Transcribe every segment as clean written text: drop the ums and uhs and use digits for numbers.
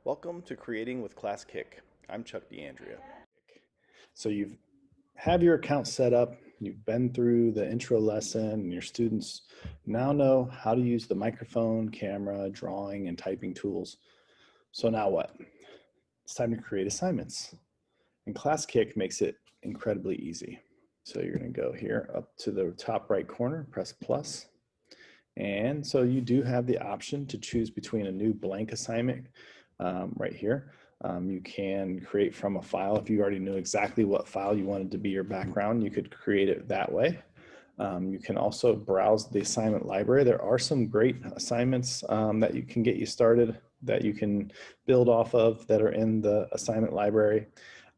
Welcome to Creating with ClassKick. I'm Chuck DeAndrea. So you have your account set up, you've been through the intro lesson, and your students now know how to use the microphone, camera, drawing, and typing tools. So now what? It's time to create assignments. And ClassKick makes it incredibly easy. So you're going to go here up to the top right corner, press plus. And so you do have the option to choose between a new blank assignment right here. You can create from a file. If you already knew exactly what file you wanted to be your background, you could create it that way. You can also browse the assignment library. There are some great assignments that you can get you started, that you can build off of, that are in the assignment library.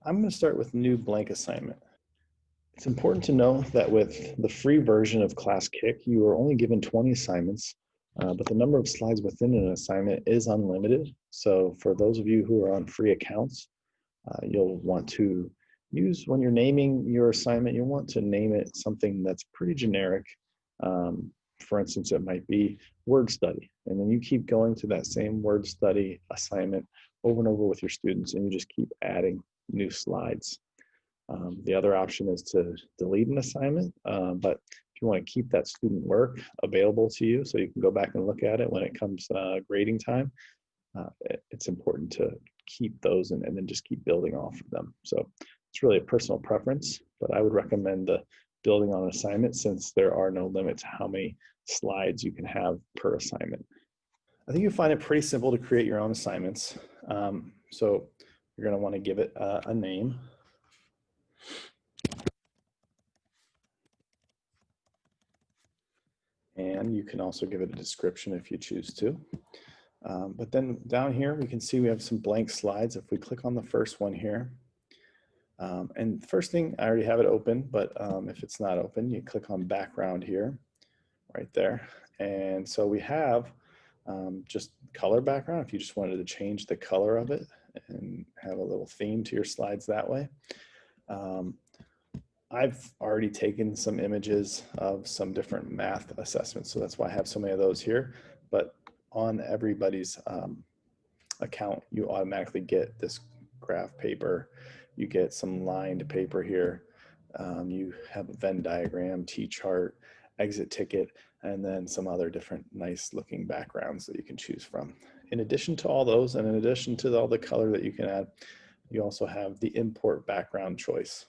I'm going to start with new blank assignment. It's important to know that with the free version of ClassKick, you are only given 20 assignments, but the number of slides within an assignment is unlimited. So for those of you who are on free accounts, you'll want to use, when you're naming your assignment, you'll want to name it something that's pretty generic. For instance, it might be word study, and then you keep going to that same word study assignment over and over with your students, and you just keep adding new slides. The other option is to delete an assignment, but if you want to keep that student work available to you so you can go back and look at it when it comes grading time, it's important to keep those and then just keep building off of them. So it's really a personal preference, but I would recommend the building on an assignment since there are no limit to how many slides you can have per assignment. I think you'll find it pretty simple to create your own assignments. So you're going to want to give it a name. And you can also give it a description if you choose to. But then down here, we can see we have some blank slides. If we click on the first one here, and the first thing, I already have it open, but if it's not open, you click on background here, right there. And so we have just color background, if you just wanted to change the color of it and have a little theme to your slides that way. I've already taken some images of some different math assessments, so that's why I have so many of those here. But on everybody's account, you automatically get this graph paper. You get some lined paper here. You have a Venn diagram, T-chart, exit ticket, and then some other different nice looking backgrounds that you can choose from. In addition to all those, and in addition to all the color that you can add, you also have the import background choice.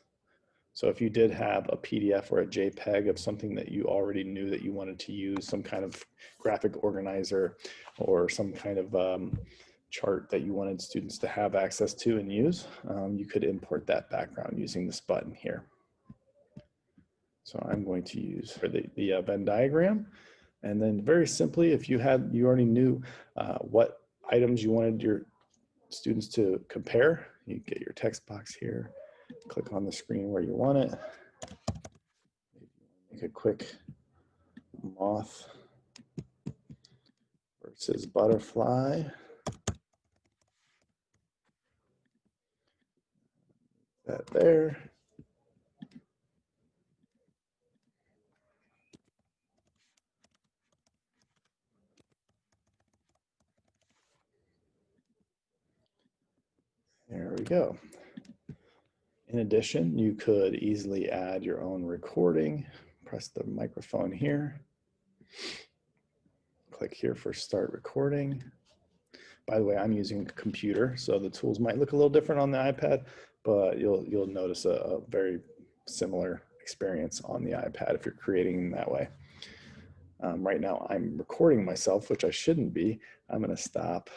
So if you did have a PDF or a JPEG of something that you already knew that you wanted to use, some kind of graphic organizer or some kind of chart that you wanted students to have access to and use, you could import that background using this button here. So I'm going to use for the Venn diagram. And then very simply, if you already knew what items you wanted your students to compare, you get your text box here. Click on the screen where you want it. Make a quick moth versus butterfly. That there. There we go. In addition, you could easily add your own recording. Press the microphone here. Click here for start recording. By the way, I'm using a computer, so the tools might look a little different on the iPad, but you'll notice a very similar experience on the iPad if you're creating that way. Right now, I'm recording myself, which I shouldn't be. I'm going to stop.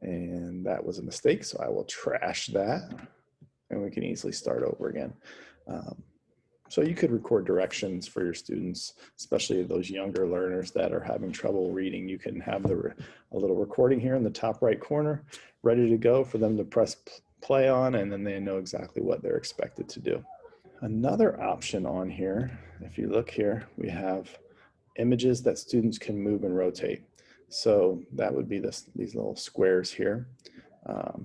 And that was a mistake, so I will trash that. And we can easily start over again. So you could record directions for your students, especially those younger learners that are having trouble reading. You can have a little recording here in the top right corner, ready to go for them to press play on, and then they know exactly what they're expected to do. Another option on here, if you look here, we have images that students can move and rotate. So that would be these little squares here.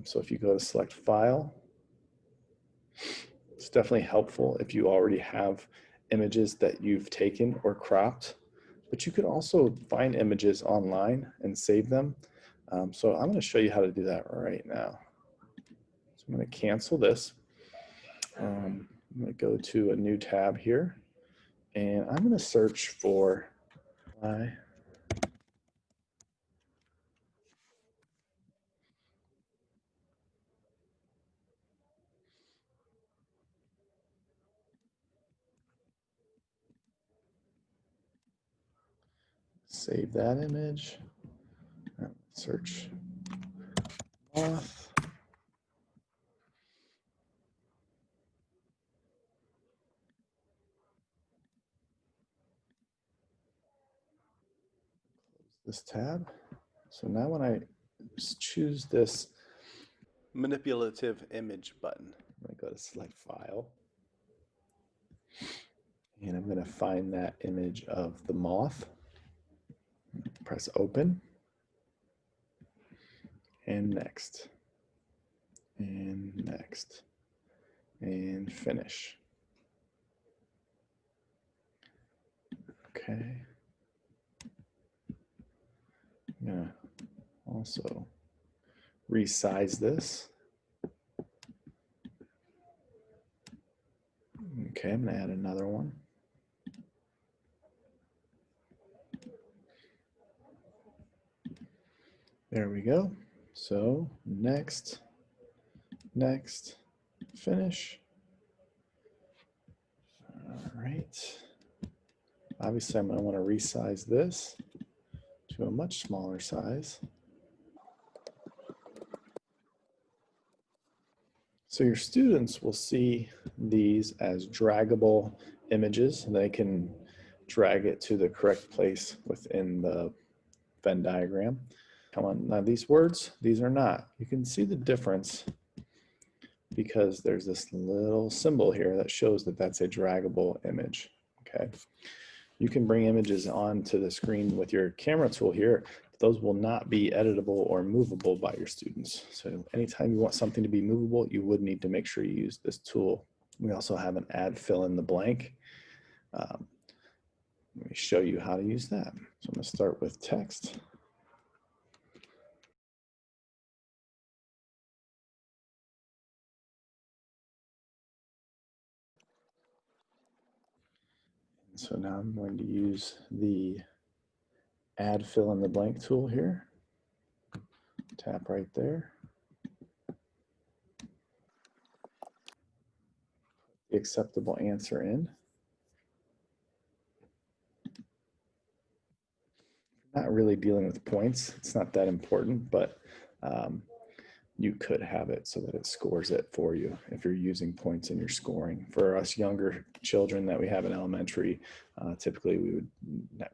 So if you go to select file, it's definitely helpful if you already have images that you've taken or cropped, but you could also find images online and save them. So I'm going to show you how to do that right now. So I'm going to cancel this. I'm going to go to a new tab here, and I'm going to search for I. Save that image. Search moth. This tab. So now when I choose this Manipulative image button. I'm going to go to select file. And I'm going to find that image of the moth. Press open. And next. And next. And finish. Okay. I'm going to also resize this. Okay, I'm going to add another one. There we go. So next, next, finish. All right. Obviously, I'm going to want to resize this to a much smaller size. So your students will see these as draggable images. They can drag it to the correct place within the Venn diagram. Come on, now these words, these are not. You can see the difference because there's this little symbol here that shows that that's a draggable image, okay? You can bring images onto the screen with your camera tool here. Those will not be editable or movable by your students. So anytime you want something to be movable, you would need to make sure you use this tool. We also have an add fill in the blank. Let me show you how to use that. So I'm going to start with text. So now I'm going to use the add fill in the blank tool here. Tap right there. The acceptable answer in. Not really dealing with points. It's not that important, but you could have it so that it scores it for you if you're using points in your scoring. For us younger children that we have in elementary, typically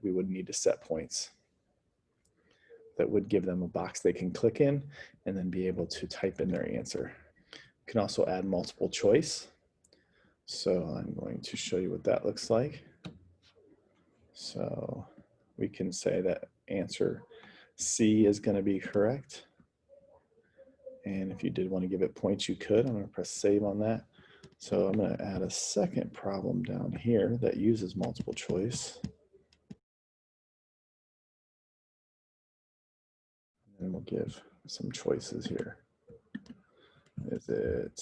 we would need to set points that would give them a box they can click in and then be able to type in their answer. You can also add multiple choice. So I'm going to show you what that looks like. So we can say that answer C is going to be correct. And if you did want to give it points, you could. I'm going to press save on that. So I'm going to add a second problem down here that uses multiple choice. And we'll give some choices here. Is it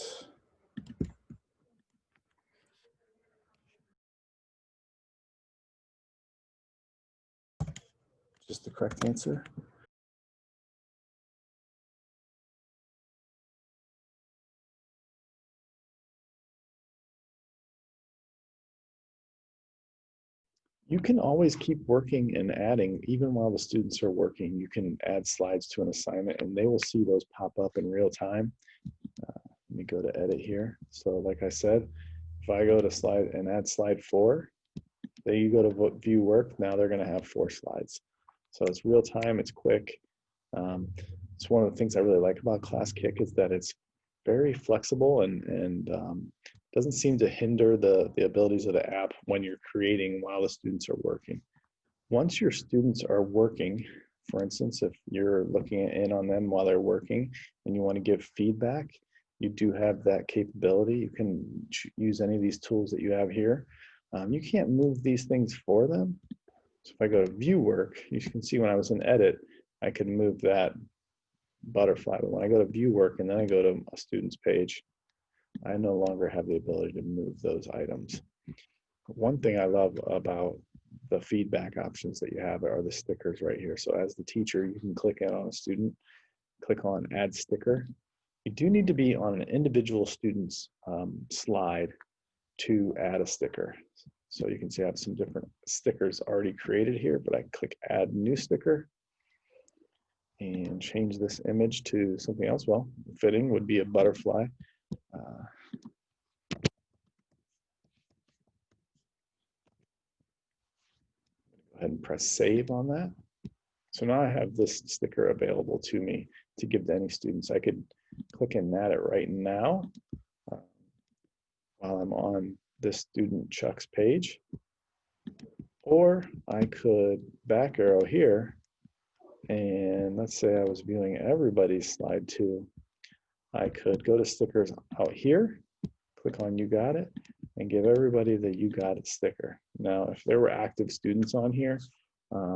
just the correct answer? You can always keep working and adding, even while the students are working. You can add slides to an assignment and they will see those pop up in real time. Let me go to edit here. So like I said, if I go to slide and add slide 4, then you go to view work, now they're gonna have 4 slides. So it's real time, it's quick. It's one of the things I really like about ClassKick is that it's very flexible and doesn't seem to hinder the abilities of the app when you're creating while the students are working. Once your students are working, for instance, if you're looking in on them while they're working and you want to give feedback, you do have that capability. You can use any of these tools that you have here. You can't move these things for them. So if I go to view work, you can see when I was in edit, I could move that butterfly. But when I go to view work and then I go to a student's page, I no longer have the ability to move those items. One thing I love about the feedback options that you have are the stickers right here. So as the teacher, you can click in on a student, click on add sticker. You do need to be on an individual student's slide to add a sticker. So you can see I have some different stickers already created here, but I click add new sticker and change this image to something else. Well, fitting would be a butterfly. Go ahead and press save on that. So now I have this sticker available to me to give to any students. I could click and add it right now while I'm on this student Chuck's page. Or I could back arrow here, and let's say I was viewing everybody's slide too. I could go to stickers out here, click on you got it, and give everybody the you got it sticker. Now, if there were active students on here,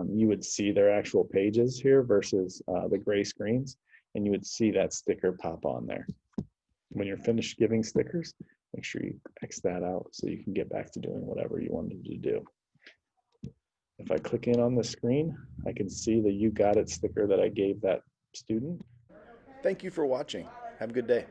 you would see their actual pages here versus the gray screens, and you would see that sticker pop on there. When you're finished giving stickers, make sure you X that out so you can get back to doing whatever you wanted to do. If I click in on the screen, I can see the you got it sticker that I gave that student. Thank you for watching. Have a good day.